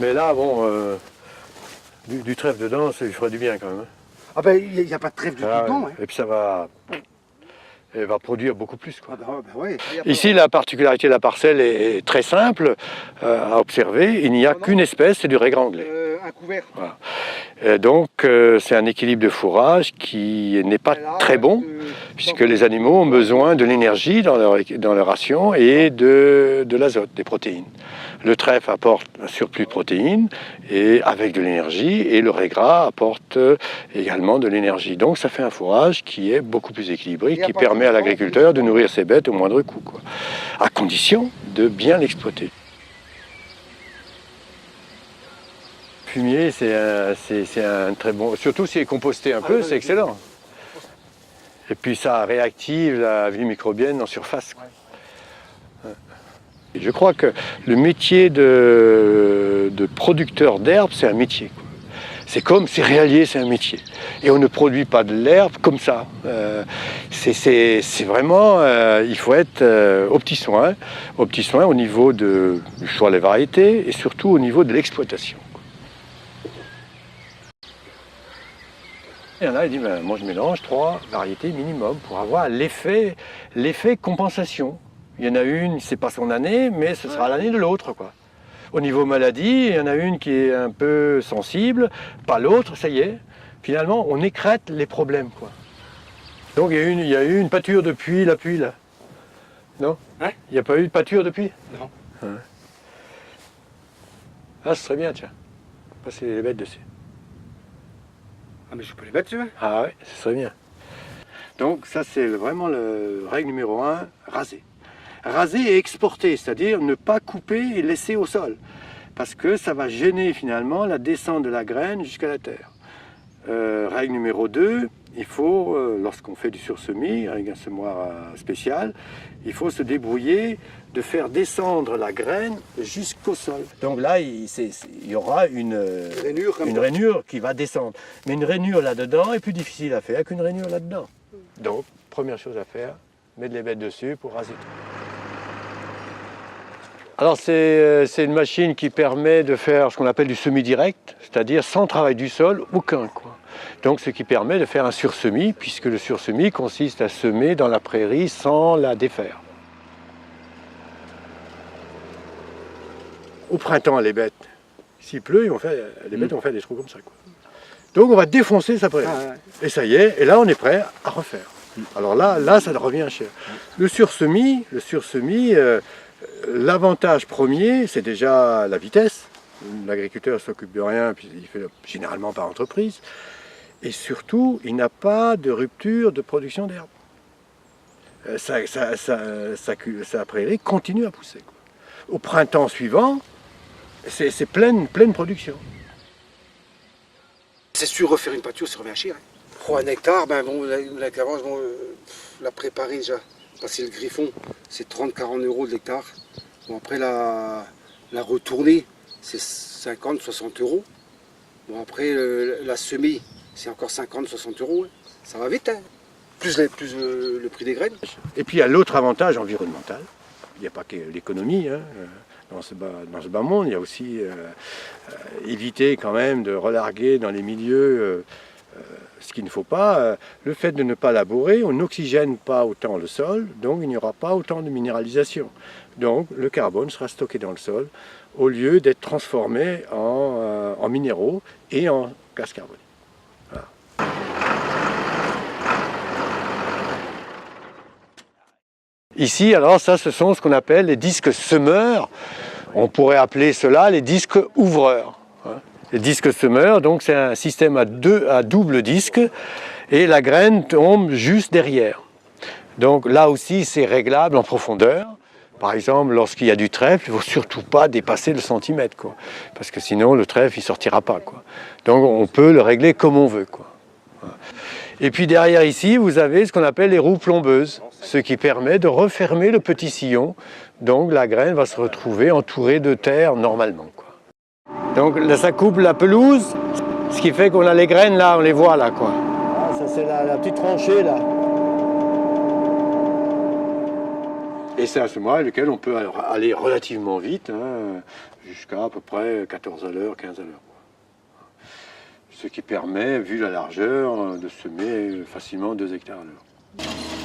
Mais là, bon, du trèfle dedans, ça lui ferait du bien quand même. Ah ben, il n'y a pas de trèfle du tout dedans. Hein. Et puis ça va... Elle va produire beaucoup plus, quoi. Ah ben ouais. Ici, la particularité de la parcelle est très simple à observer. Il n'y a qu'une espèce, c'est du raigré anglais. Un couvert. Voilà. Donc, c'est un équilibre de fourrage qui n'est pas très bon, puisque les animaux ont besoin de l'énergie dans leur ration et de l'azote, des protéines. Le trèfle apporte un surplus de protéines et avec de l'énergie, et le raigré apporte également de l'énergie. Donc, ça fait un fourrage qui est beaucoup plus équilibré, qui permet à l'agriculteur de nourrir ses bêtes au moindre coût, quoi, à condition de bien l'exploiter. Fumier, c'est un très bon... Surtout s'il est composté un peu, c'est excellent. Et puis ça réactive la vie microbienne en surface. Et je crois que le métier de producteur d'herbe, c'est un métier. C'est comme céréalier, c'est un métier. Et on ne produit pas de l'herbe comme ça. C'est vraiment... il faut être au petit soin au niveau du choix des variétés et surtout au niveau de l'exploitation. Il y en a, il dit, ben, moi je mélange 3 variétés minimum pour avoir l'effet compensation. Il y en a une, c'est pas son année, mais ce sera l'année de l'autre, quoi. Au niveau maladie, il y en a une qui est un peu sensible, pas l'autre, ça y est. Finalement, on écrète les problèmes, quoi. Donc il y a eu une pâture depuis la pluie, là. Non? Hein? Il n'y a pas eu de pâture depuis? Non. Ouais. Ah, ce serait bien, tiens. Passer les bêtes dessus. Ah mais je peux les mettre dessus, hein? Ah ouais, ce serait bien. Donc ça c'est vraiment le règle numéro 1, raser. Raser et exporter, c'est-à-dire ne pas couper et laisser au sol. Parce que ça va gêner finalement la descente de la graine jusqu'à la terre. Règle numéro 2, il faut, lorsqu'on fait du sursemis avec un semoir spécial, il faut se débrouiller de faire descendre la graine jusqu'au sol. Donc là, il y aura une rainure qui va descendre. Mais une rainure là-dedans est plus difficile à faire qu'une rainure là-dedans. Donc, première chose à faire, mettre les bêtes dessus pour raser tout. Alors c'est une machine qui permet de faire ce qu'on appelle du semis direct, c'est-à-dire sans travail du sol, aucun, quoi. Donc ce qui permet de faire un sursemis, puisque le sursemis consiste à semer dans la prairie sans la défaire. Au printemps, les bêtes, s'il pleut, les bêtes vont faire des trous comme ça, quoi. Donc on va défoncer sa prairie. Et ça y est, et là on est prêt à refaire. Alors là ça revient cher. Le sursemis, l'avantage premier, c'est déjà la vitesse. L'agriculteur ne s'occupe de rien, puis il fait généralement par entreprise. Et surtout, il n'a pas de rupture de production d'herbe. Sa prairie continue à pousser, quoi. Au printemps suivant, c'est pleine production. C'est sûr, refaire une pâture, ça revient cher. Hein. 1 hectare, ben bon, la préparer déjà, passer le griffon, c'est 30-40 € de l'hectare. Bon, après la retourner, c'est 50-60 €. Bon, après la semer, c'est encore 50-60 €. Hein. Ça va vite, hein. Plus le prix des graines. Et puis il y a l'autre avantage environnemental. Il n'y a pas que l'économie, hein. Dans ce bas monde, il y a aussi éviter quand même de relarguer dans les milieux ce qu'il ne faut pas. Le fait de ne pas labourer, on n'oxygène pas autant le sol, donc il n'y aura pas autant de minéralisation. Donc le carbone sera stocké dans le sol au lieu d'être transformé en minéraux et en gaz carbonique. Voilà. Ici, alors ça, ce sont ce qu'on appelle les disques semeurs. On pourrait appeler cela les disques ouvreurs. Les disques semeurs, donc c'est un système à double disque et la graine tombe juste derrière. Donc là aussi, c'est réglable en profondeur. Par exemple, lorsqu'il y a du trèfle, il ne faut surtout pas dépasser le centimètre, quoi. Parce que sinon, le trèfle, il ne sortira pas, quoi. Donc on peut le régler comme on veut, quoi. Et puis derrière ici, vous avez ce qu'on appelle les roues plombeuses, ce qui permet de refermer le petit sillon. Donc la graine va se retrouver entourée de terre normalement, quoi. Donc là, ça coupe la pelouse, ce qui fait qu'on a les graines là, on les voit là, quoi. Ah, ça c'est la petite tranchée là. Et c'est un semoir avec lequel on peut aller relativement vite, jusqu'à peu près 14 à l'heure, 15 à l'heure. Ce qui permet, vu la largeur, de semer facilement 2 hectares à l'heure.